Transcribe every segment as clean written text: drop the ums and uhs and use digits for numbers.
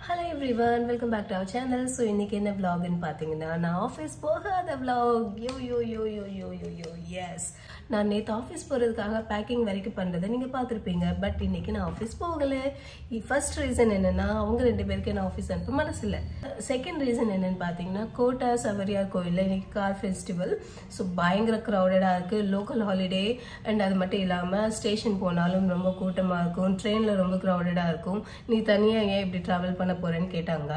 Hello everyone, welcome back to our channel. So இன்னைக்கு என்ன vlog ன்னு பாத்தீங்கன்னா நான் ஆபீஸ் போகாத vlog. Yes. நான் நேத்து ஆபீஸ் போறதுக்காக பேக்கிங் வரைக்கும் பண்றதை நீங்க பாத்திருப்பீங்க. பட் இன்னைக்கு நான் ஆபீஸ் போகல. ஃபர்ஸ்ட் ரீசன் என்னன்னா அவங்க ரெண்டு பேருக்கு நான் ஆபீஸ் அனுப்ப மனசு இல்ல. செகண்ட் ரீசன் என்னன்னு பாத்தீங்கன்னா கோட்டா சவரியார் கோயில்ல இன்னைக்கு கார் ஃபெஸ்டிவல். ஸோ பயங்கர க்ரௌடடா இருக்கு. லோக்கல் ஹாலிடே அண்ட் அது மட்டும் இல்லாம ஸ்டேஷன் போனாலும் ரொம்ப கூட்டமா இருக்கும். ட்ரெயின்ல ரொம்ப க்ரௌடடா இருக்கும். நீ தனியா ஏன் இப்படி டிராவல் பண்ண போறேன்னு கேட்டாங்க.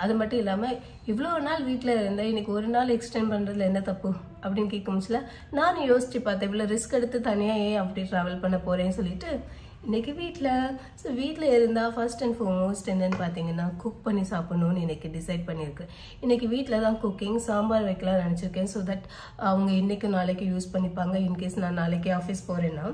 அது மட்டும் இல்லாம இவ்வளவு நாள் வீட்டுல இருந்த இன்னைக்கு ஒரு நாள் எக்ஸ்டெண்ட் பண்றதுல என்ன தப்பு அப்படின்னு கேட்கும்ல. நானும் யோசிச்சு பார்த்தேன் இவ்வளவு ரிஸ்க் எடுத்து தனியா ஏன் அப்படி டிராவல் பண்ண போறேன்னு சொல்லிட்டு இன்னைக்கு வீட்டில் இருந்தால் ஃபர்ஸ்ட் அண்ட் ஃபார்மோஸ்ட் என்னன்னு பார்த்தீங்கன்னா குக் பண்ணி சாப்பிடணும்னு இன்னைக்கு டிசைட் பண்ணியிருக்கேன். இன்னைக்கு வீட்டில் தான் குக்கிங் சாம்பார் வைக்கலாம்னு நினச்சிருக்கேன். ஸோ தட் அவங்க இன்னைக்கு நாளைக்கு யூஸ் பண்ணிப்பாங்க. இன்கேஸ் நான் நாளைக்கு ஆஃபீஸ் போகிறேன்னா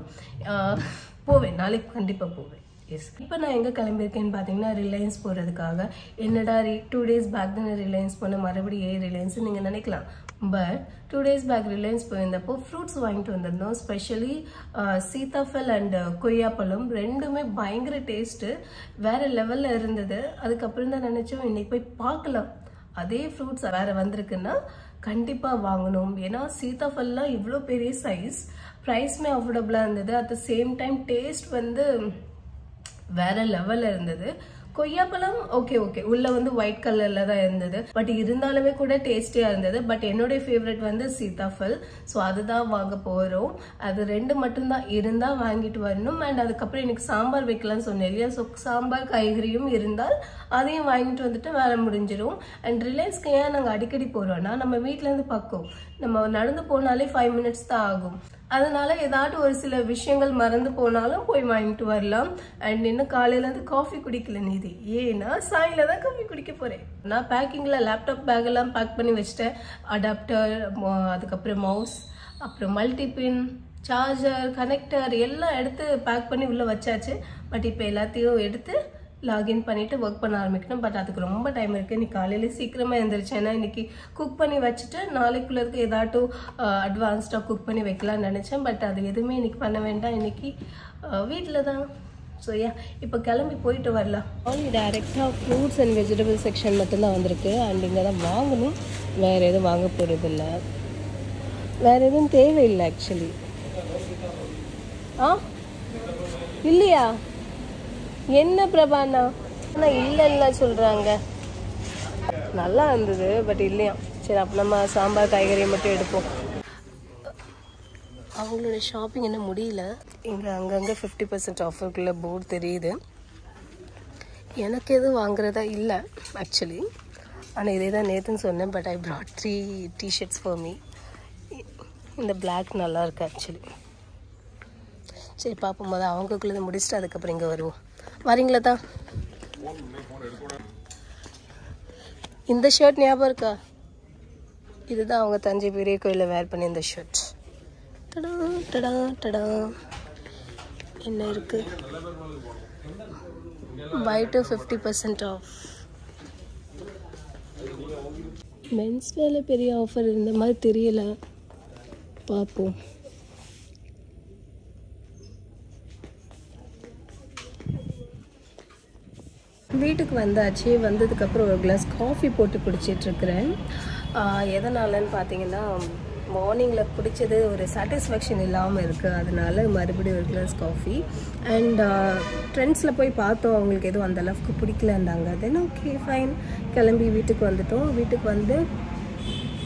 போவேன், நாளைக்கு கண்டிப்பாக போவேன். எஸ், இப்போ நான் எங்கே கிளம்பியிருக்கேன்னு பார்த்தீங்கன்னா ரிலையன்ஸ் போகிறதுக்காக. என்னடா 2 days பேக் தானே ரிலையன்ஸ் போன, மறுபடியும் ரிலையன்ஸ் நீங்கள் நினைக்கலாம். பட் 2 days பேக் ரிலையன்ஸ் போயிருந்தப்போ ஃப்ரூட்ஸ் வாங்கிட்டு வந்திருந்தோம். ஸ்பெஷலி சீதாஃபல் அண்ட் கொய்யாப்பழம் ரெண்டுமே பயங்கர டேஸ்ட்டு வேற லெவலில் இருந்தது. அதுக்கப்புறம் தான் நினச்சோம் இன்னைக்கு போய் பார்க்கலாம், அதே ஃப்ரூட்ஸ் வேற வந்திருக்குன்னா கண்டிப்பாக வாங்கணும். ஏன்னா சீதாஃபல்லாம் இவ்வளோ பெரிய சைஸ், ப்ரைஸ்மே அஃபோர்டபுளாக இருந்தது. At the same time taste வந்து வேற லெவல்ல இருந்தது. கொய்யாப்பழம் ஓகே உள்ள வந்து ஒயிட் கலர்ல தான் இருந்தது. பட் இருந்தாலுமே கூட டேஸ்டியா இருந்தது. பட் என்னுடைய ஃபேவரட் வந்து சீதாஃபல். ஸோ அதுதான் வாங்க போறோம். அது ரெண்டு மட்டும்தான் இருந்தா வாங்கிட்டு வரணும். அண்ட் அதுக்கப்புறம் எனக்கு சாம்பார் வைக்கலாம்னு சொன்னேன் இல்லையா. ஸோ சாம்பார் காய்கறியும் இருந்தால் அதையும் வாங்கிட்டு வந்துட்டு வேலை முடிஞ்சிடும். அண்ட் ரிலையன்ஸ்க்கு ஏன் நாங்கள் அடிக்கடி போறோம்னா நம்ம வீட்டுல இருந்து பக்கம், நம்ம நடந்து போனாலே 5 minutes தான் ஆகும். அதனால ஏதாட்டு ஒரு சில விஷயங்கள் மறந்து போனாலும் போய் வாங்கிட்டு வரலாம். அண்ட் இன்னும் காலையில இருந்து காஃபி குடிக்கல நீதி, ஏன்னா சாயில தான் காஃபி குடிக்க போறேன். நான் பேக்கிங்ல லேப்டாப் பேக் எல்லாம் பேக் பண்ணி வச்சுட்டேன். அடாப்டர், அதுக்கப்புறம் மவுஸ், அப்புறம் மல்டிபின், சார்ஜர், கனெக்டர் எல்லாம் எடுத்து பேக் பண்ணி உள்ள வச்சாச்சு. பட் இப்போ எல்லாத்தையும் எடுத்து லாகின் பண்ணிட்டு ஒர்க் பண்ண ஆரம்பிக்கணும். பட் அதுக்கு ரொம்ப டைம் இருக்கு. இன்னைக்கு காலையில சீக்கிரமா எழுந்திரிச்சேன். ஏன்னா இன்னைக்கு குக் பண்ணி வச்சுட்டு நாளைக்குள்ள இருக்க ஏதாட்டும் அட்வான்ஸ்டா குக் பண்ணி வைக்கலாம்னு நினைச்சேன். பட் அது எதுவுமே இன்னைக்கு பண்ண வேண்டாம், இன்னைக்கு வீட்டில் தான். ஸோ இப்போ கிளம்பி போயிட்டு வரலாம். ஆன்லி டைரெக்டாக ஃப்ரூட்ஸ் அண்ட் வெஜிடபிள் செக்ஷன் மட்டும்தான் வந்திருக்கு. அண்ட் இங்கே தான் வாங்கணும், வேற எதுவும் வாங்க போறது இல்லை, வேற எதுவும் தேவையில்லை ஆக்சுவலி. இல்லையா என்ன பிரபாண்ணா இல்லைன்னா சொல்றாங்க. நல்லா இருந்தது பட் இல்லையா. சரி அப்போ நம்ம சாம்பார் காய்கறியை மட்டும் எடுப்போம். அவங்களோட ஷாப்பிங் என்ன முடியல. இங்கே அங்கங்கே 50% ஆஃபருக்குள்ள போர்டு தெரியுது. எனக்கு எதுவும் வாங்குறதா இல்லை ஆக்சுவலி. ஆனால் இதே தான் நேற்றுன்னு சொன்னேன். But I brought 3 t-shirts for me. இந்த பிளாக் நல்லா இருக்கு ஆக்சுவலி. சரி பார்ப்போம், போது அவங்களுக்குள்ளதை முடிச்சுட்டு அதுக்கப்புறம் இங்கே வருவோம். வரீங்களா தான்? இந்த ஷர்ட் ஞாபகம் இருக்கா? இதுதான் அவங்க தஞ்சை பெரிய கோயிலில் வேர் பண்ணி இந்த ஷர்ட். டடா டடா டடா. என்ன இருக்கு? buy to 50% of. மென்ஸ் வேலை பெரிய ஆஃபர் இருந்த மாதிரி தெரியல, பார்ப்போம். வீட்டுக்கு வந்தாச்சு. வந்ததுக்கப்புறம் ஒரு கிளாஸ் காஃபி போட்டு குடிச்சிட்ருக்கிறேன். எதனாலன்னு பார்த்தீங்கன்னா மார்னிங்கில் குடித்தது ஒரு சாட்டிஸ்ஃபேக்ஷன் இல்லாமல் இருக்குது. அதனால மறுபடியும் ஒரு கிளாஸ் காஃபி. அண்ட் ஃப்ரெண்ட்ஸில் போய் பார்த்தோம், அவங்களுக்கு எதுவும் அந்தளவுக்கு பிடிக்கலன்னாங்க. தென் ஓகே ஃபைன், கிளம்பி வீட்டுக்கு வந்துட்டோம். வீட்டுக்கு வந்து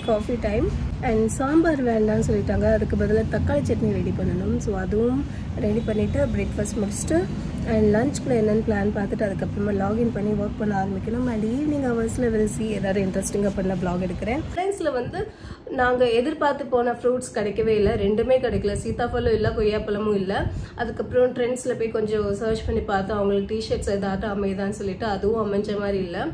காஃபி டைம். அண்ட் சாம்பார் வேண்டாம்னு சொல்லிட்டாங்க. அதுக்கு பதிலாக தக்காளி சட்னி ரெடி பண்ணணும். ஸோ அதுவும் ரெடி பண்ணிவிட்டு பிரேக்ஃபாஸ்ட் முடிச்சுட்டு அண்ட் லஞ்சுக்குள்ள என்னென்னு பிளான் பார்த்துட்டு அதுக்கப்புறமா லாகின் பண்ணி ஒர்க் பண்ண ஆரம்பிக்கணும். அண்ட் ஈவினிங் ஹவர்ஸில் வில் சி ஏதாவது இன்ட்ரெஸ்டிங்காக பண்ண ப்ளாக் எடுக்கிறேன். ஃப்ரெண்ட்ஸில் வந்து நாங்கள் எதிர்பார்த்து போன ஃப்ரூட்ஸ் கிடைக்கவே இல்லை, ரெண்டுமே கிடைக்கல. சீதாஃபலும் இல்லை, கொய்யாப்பழமும் இல்லை. அதுக்கப்புறம் ட்ரெண்ட்ஸில் போய் கொஞ்சம் சர்ச் பண்ணி பார்த்தோம், அவங்களுக்கு டிஷர்ட்ஸ் ஏதாட்டும் அமைதான்னு சொல்லிட்டு அதுவும் அமைஞ்ச மாதிரி இல்லை.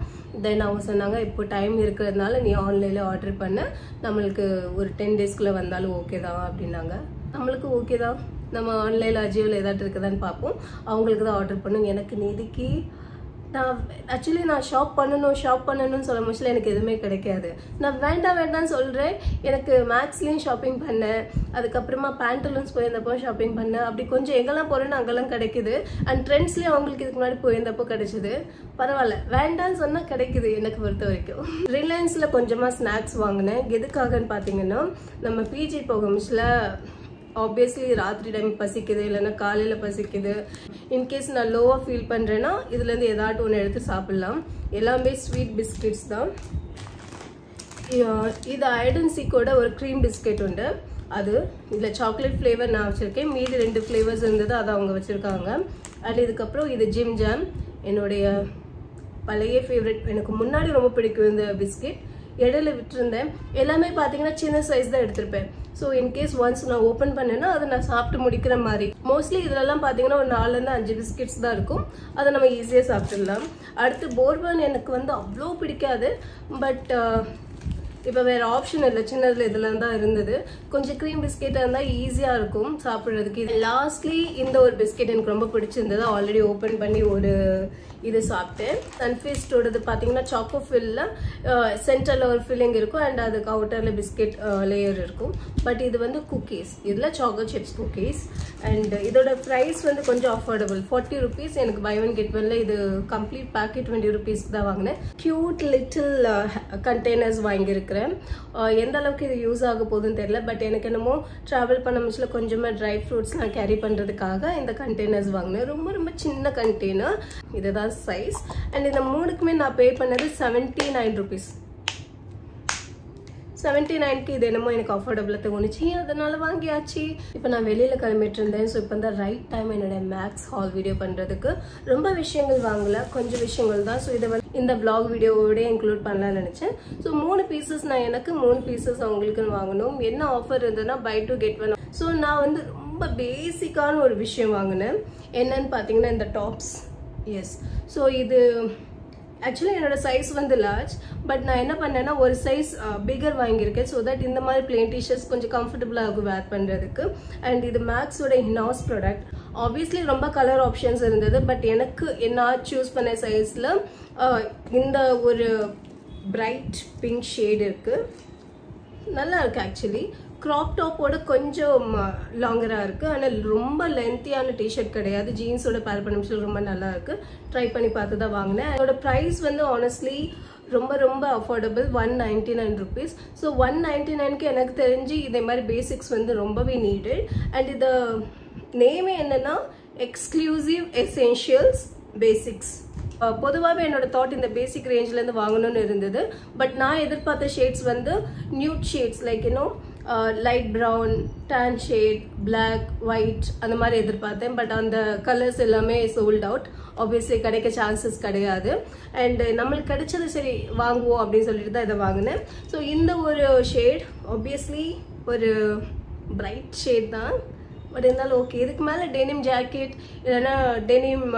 தென் அவங்க சொன்னாங்க இப்போ டைம் இருக்கிறதுனால நீ ஆன்லைனில் ஆர்டர் பண்ண, நம்மளுக்கு ஒரு 10 daysக்குள்ளே வந்தாலும் ஓகே தான் அப்படின்னாங்க. நம்மளுக்கு ஓகே தான், நம்ம ஆன்லைனில் அஜியோவில் ஏதாட்டும் இருக்குதான்னு பார்ப்போம். அவங்களுக்கு தான் ஆர்டர் பண்ணும். எனக்கு நீதிக்கு நான் ஷாப் பண்ணணும்னு சொல்ல முடியல, எனக்கு எதுவுமே கிடைக்காது. நான் வேண்டாம்னு சொல்கிறேன். எனக்கு மேக்ஸ்லேயும் ஷாப்பிங் பண்ணேன், அதுக்கப்புறமா பேண்டலூன்ஸ் போயிருந்தப்போ ஷாப்பிங் பண்ணேன். அப்படி கொஞ்சம் எங்கெல்லாம் போகிறேன்னு அங்கெல்லாம் கிடைக்குது. அண்ட் ட்ரெண்ட்ஸ்லேயும் அவங்களுக்கு இதுக்கு முன்னாடி போயிருந்தப்போ கிடைச்சிது. பரவாயில்ல, வேண்டான்னு சொன்னால் கிடைக்குது எனக்கு பொறுத்த வரைக்கும். ரிலையன்ஸில் கொஞ்சமாக ஸ்நாக்ஸ் வாங்கினேன். எதுக்காகன்னு பார்த்தீங்கன்னா, நம்ம பிஜி போகமிச்சில் ஆப்வியஸ்லி ராத்திரி டைம் பசிக்குது, இல்லைன்னா காலையில் பசிக்குது. இன்கேஸ் நான் லோவாக ஃபீல் பண்ணுறேன்னா இதுலேருந்து ஏதாட்டும் ஒன்று எடுத்து சாப்பிட்லாம். எல்லாமே ஸ்வீட் பிஸ்கெட்ஸ் தான். இது ஐடன் சீக்கோட ஒரு க்ரீம் பிஸ்கெட் உண்டு. அது இதில் சாக்லேட் ஃப்ளேவர் நான் வச்சுருக்கேன். மீதி 2 ஃப்ளேவர்ஸ் இருந்தது, அதை அவங்க வச்சுருக்காங்க. அண்ட் இதுக்கப்புறம் இது ஜிம் ஜாம், என்னுடைய பழைய ஃபேவரட். எனக்கு முன்னாடி ரொம்ப பிடிக்கும் இந்த பிஸ்கெட். இடையில விட்டுருந்தேன். எல்லாமே பார்த்தீங்கன்னா சின்ன சைஸ் தான் எடுத்திருப்பேன். ஸோ இன்கேஸ் ஒன்ஸ் நான் ஓப்பன் பண்ணேன்னா அதை நான் சாப்பிட்டு முடிக்கிற மாதிரி. மோஸ்ட்லி இதிலெல்லாம் பார்த்தீங்கன்னா ஒரு 4லேருந்து 5 பிஸ்கெட்ஸ் தான் இருக்கும். அதை நம்ம ஈஸியாக சாப்பிட்டுடலாம். அடுத்து போர்பன் எனக்கு வந்து அவ்வளோ பிடிக்காது. பட் இப்போ வேறு ஆப்ஷன் இல்லை, சின்னதில் இதெல்லாம் தான் இருந்தது. கொஞ்சம் க்ரீம் பிஸ்கெட்டாக இருந்தால் ஈஸியாக இருக்கும் சாப்பிட்றதுக்கு. இது லாஸ்ட்லி இந்த ஒரு பிஸ்கெட் எனக்கு ரொம்ப பிடிச்சிருந்தது. ஆல்ரெடி ஓப்பன் பண்ணி ஒரு இது சாப்பிட்டேன். சன்ஃபீஸ்டோடது பார்த்தீங்கன்னா சாக்கோ ஃபில்ல சென்டரில் ஒரு ஃபில்லிங் இருக்கும் அண்ட் அதுக்கு அவுட்டரில் பிஸ்கெட் லேயர் இருக்கும். பட் இது வந்து குக்கீஸ், இதில் சாக்கோ சிப்ஸ் குக்கீஸ். அண்ட் இதோட ப்ரைஸ் வந்து கொஞ்சம் அஃபோர்டபுள், 40 ருபீஸ். எனக்கு பை ஒன் கெட் ஒன்ல இது கம்ப்ளீட் பேக்கெட் 20 ருபீஸ்க்கு தான் வாங்கினேன். க்யூட் லிட்டில் கண்டெய்னர்ஸ் வாங்கியிருக்கிறேன். எந்த அளவுக்கு இது யூஸ் ஆக போகுதுன்னு தெரியல. பட் எனக்கு என்னமோ ட்ராவல் பண்ண முடியல, கொஞ்சமாக ட்ரை ஃப்ரூட்ஸ்லாம் கேரி பண்ணுறதுக்காக இந்த கண்டெய்னர்ஸ் வாங்கினேன். ரொம்ப ரொம்ப சின்ன கண்டெய்னர், இதுதான் சைஸ். அண்ட் இந்த 3க்குமே நான் பே பண்ணது 79 ருபீஸ். 79க்கு இது என்னமோ எனக்கு அஃபோர்டபுளாக தோணுச்சு, அதனால வாங்கியாச்சு. இப்போ நான் வெளியில் கிளம்பிட்டு இருந்தேன். ஸோ இப்போ தான் ரைட் டைம் என்னோட மேக்ஸ் ஹால் வீடியோ பண்ணுறதுக்கு. ரொம்ப விஷயங்கள் வாங்கல, கொஞ்சம் விஷயங்கள் தான். ஸோ இதை வந்து இந்த பிளாக் வீடியோவோட இன்க்ளூட் பண்ணலாம்னு நினச்சேன். ஸோ 3 பீசஸ் நான் எனக்கு, 3 பீசஸ் அவங்களுக்குன்னு வாங்கணும். என்ன ஆஃபர் இருந்ததுன்னா பை 2 get 1. ஸோ நான் வந்து ரொம்ப பேசிக்கான ஒரு விஷயம் வாங்கினேன். என்னன்னு பார்த்தீங்கன்னா இந்த டாப்ஸ். எஸ், ஸோ இது ஆக்சுவலி என்னோட சைஸ் வந்து லார்ஜ். பட் நான் என்ன பண்ணேன்னா ஒரு சைஸ் பிகர் வாங்கியிருக்கேன். ஸோ தட் இந்த மாதிரி பிளெயின் டிஷர்ட்ஸ் கொஞ்சம் கம்ஃபர்டபுளாக இருக்கும் வேர் பண்ணுறதுக்கு. அண்ட் இது மேக்ஸோட இன்ஹவுஸ் ப்ராடக்ட். ஆப்வியஸ்லி ரொம்ப கலர் ஆப்ஷன்ஸ் இருந்தது. பட் எனக்கு நான் சூஸ் பண்ண சைஸில் இந்த ஒரு பிரைட் பிங்க் ஷேட் இருக்குது. நல்லா இருக்குது ஆக்சுவலி. க்ராப் டாப்போட கொஞ்சம் லாங்கராக இருக்குது. ஆனால் ரொம்ப லென்த்தியான டிஷர்ட் கிடையாது. ஜீன்ஸோட பேர் பண்ண ரொம்ப நல்லா இருக்குது. ட்ரை பண்ணி பார்த்து தான் வாங்கினேன். அதோட ப்ரைஸ் வந்து ஆனஸ்ட்லி ரொம்ப ரொம்ப அஃபோர்டபுள், 199 ருபீஸ். ஸோ 199க்கு எனக்கு தெரிஞ்சு இதே மாதிரி பேசிக்ஸ் வந்து ரொம்பவே நீடட். அண்ட் இது நேமே என்னன்னா எக்ஸ்க்ளூசிவ் எசென்ஷியல்ஸ் பேசிக்ஸ். பொதுவாகவே என்னோட தாட் இந்த பேசிக் ரேஞ்சிலேருந்து வாங்கணும்னு இருந்தது. பட் நான் எதிர்பார்த்த ஷேட்ஸ் வந்து நியூட் ஷேட்ஸ், லைக் இன்னும் light brown, tan shade, black, white அந்த மாதிரி எதிர்பார்த்தேன். பட் அந்த கலர்ஸ் எல்லாமே சோல்ட் அவுட். ஆப்வியஸ்லி கிடைக்க சான்சஸ் கிடையாது. அண்ட் நம்மளுக்கு கிடைச்சது சரி வாங்குவோம் அப்படின்னு சொல்லிட்டு தான் இதை வாங்கினேன். ஸோ இந்த ஒரு ஷேட் ஆப்வியஸ்லி ஒரு பிரைட் ஷேட் தான். பட் இருந்தாலும் ஓகே. இதுக்கு மேலே டெனிம் ஜாக்கெட் இல்லைன்னா டெனிம்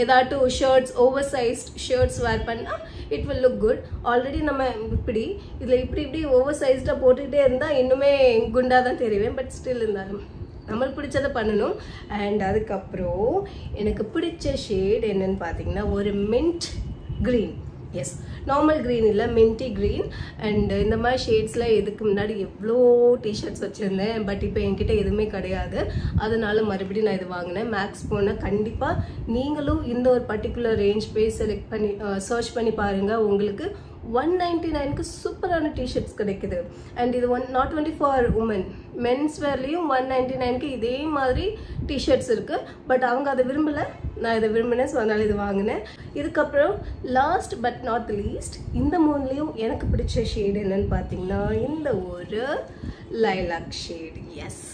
ஏதாட்டும் shirts, oversized shirts wear பண்ணால் it will look good. Already நம்ம இதில் இப்படி ஓவர் சைஸ்டாக போட்டுக்கிட்டே இருந்தால் இன்னுமே குண்டாக தான் தெரிவேன். பட் ஸ்டில் இருந்தாலும் நம்மளுக்கு பிடிச்சதை பண்ணணும். அண்ட் அதுக்கப்புறம் எனக்கு பிடிச்ச ஷேட் என்னன்னு பார்த்தீங்கன்னா ஒரு mint green. Yes, normal green இல்லை, மின்டி க்ரீன். அண்ட் இந்த மாதிரி ஷேட்ஸில் இதுக்கு முன்னாடி எவ்வளோ டிஷர்ட்ஸ் வச்சுருந்தேன். பட் இப்போ என்கிட்ட எதுவுமே கிடையாது. அதனால மறுபடியும் நான் இது வாங்கினேன். மேக்ஸ் போனால் கண்டிப்பாக நீங்களும் இந்த ஒரு பர்டிகுலர் ரேஞ்ச் போய் செலக்ட் பண்ணி சர்ச் பண்ணி பாருங்கள். உங்களுக்கு 199க்கு சூப்பரான டிஷர்ட்ஸ் கிடைக்குது. அண்ட் இது not only for women, men's வேர்லேயும் 199க்கு இதே மாதிரி டிஷர்ட்ஸ் இருக்குது. பட் அவங்க அதை விரும்பலை, நான் இதை விரும்பினேன். ஸோ அதனால் இது வாங்கினேன். இதுக்கப்புறம் லாஸ்ட் பட் நாட் லீஸ்ட், இந்த 3லேயும் எனக்கு பிடிச்ச ஷேடு என்னன்னு பார்த்தீங்கன்னா இந்த ஒரு லைலாக் ஷேடு. எஸ்,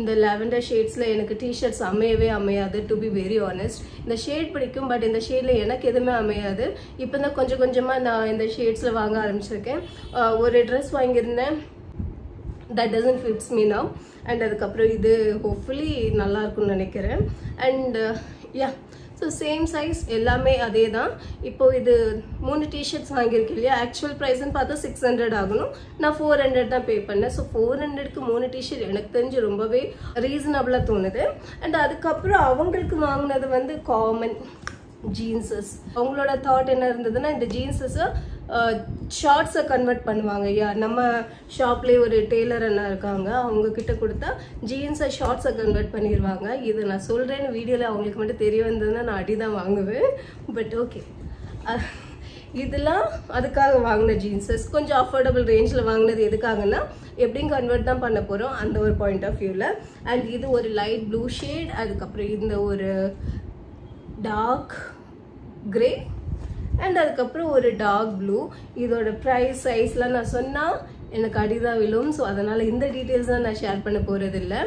இந்த லாவெண்டர் ஷேட்ஸில் எனக்கு டிஷர்ட்ஸ் அமையாது. டு பி வெரி ஆனஸ்ட், இந்த ஷேட் பிடிக்கும். பட் இந்த ஷேடில் எனக்கு எதுவுமே அமையாது. இப்போ தான் கொஞ்சம் கொஞ்சமாக நான் இந்த ஷேட்ஸில் வாங்க ஆரம்பிச்சிருக்கேன். ஒரு ட்ரெஸ் வாங்கியிருந்தேன், that doesn't fits me now. And அதுக்கப்புறம் இது ஹோப்ஃபுல்லி நல்லா இருக்கும்னு நினைக்கிறேன். And yeah, so same size எல்லாமே அதே தான். இப்போ இது 3 டிஷர்ட்ஸ் வாங்கியிருக்கேன் இல்லையா, ஆக்சுவல் ப்ரைஸ்ன்னு பார்த்தா 600 ஆகணும். நான் 400 தான் பே பண்ணேன். ஸோ 400க்கு 3 டிஷர்ட் எனக்கு தெரிஞ்சு ரொம்பவே ரீசனபிளாக தோணுது. அண்ட் அதுக்கப்புறம் அவங்களுக்கு வாங்கினது வந்து காமன் ஜீன்ஸஸ். அவங்களோட தாட் என்ன இருந்ததுன்னா இந்த ஜீன்ஸஸை ஷார்ட்ஸை கன்வெர்ட் பண்ணுவாங்க. நம்ம ஷாப்லேயே ஒரு டெய்லர் அண்ணா இருக்காங்க, அவங்க கிட்ட கொடுத்தா ஜீன்ஸை ஷார்ட்ஸை கன்வெர்ட் பண்ணிடுவாங்க. இது நான் சொல்கிறேன்னு வீடியோவில் அவங்களுக்கு மட்டும் தெரிய வந்ததுன்னா நான் அடி தான் வாங்குவேன். பட் ஓகே, இதெல்லாம் அதுக்காக வாங்கின ஜீன்ஸஸ். கொஞ்சம் அஃபோர்டபுள் ரேஞ்சில் வாங்கினது எதுக்காகன்னா எப்படியும் கன்வெர்ட் தான் பண்ண போகிறோம் அந்த ஒரு பாயிண்ட் ஆஃப் வியூவில். அண்ட் இது ஒரு லைட் ப்ளூ ஷேட், அதுக்கப்புறம் இந்த ஒரு டார்க் கிரே அண்ட் அதுக்கப்புறம் ஒரு டார்க் ப்ளூ. இதோட ப்ரைஸ் சைஸ்லாம் நான் சொன்னால் எனக்கு அடிதான் விழும். ஸோ அதனால் இந்த டீட்டெயில்ஸ்லாம் நான் ஷேர் பண்ண போகிறது இல்லை.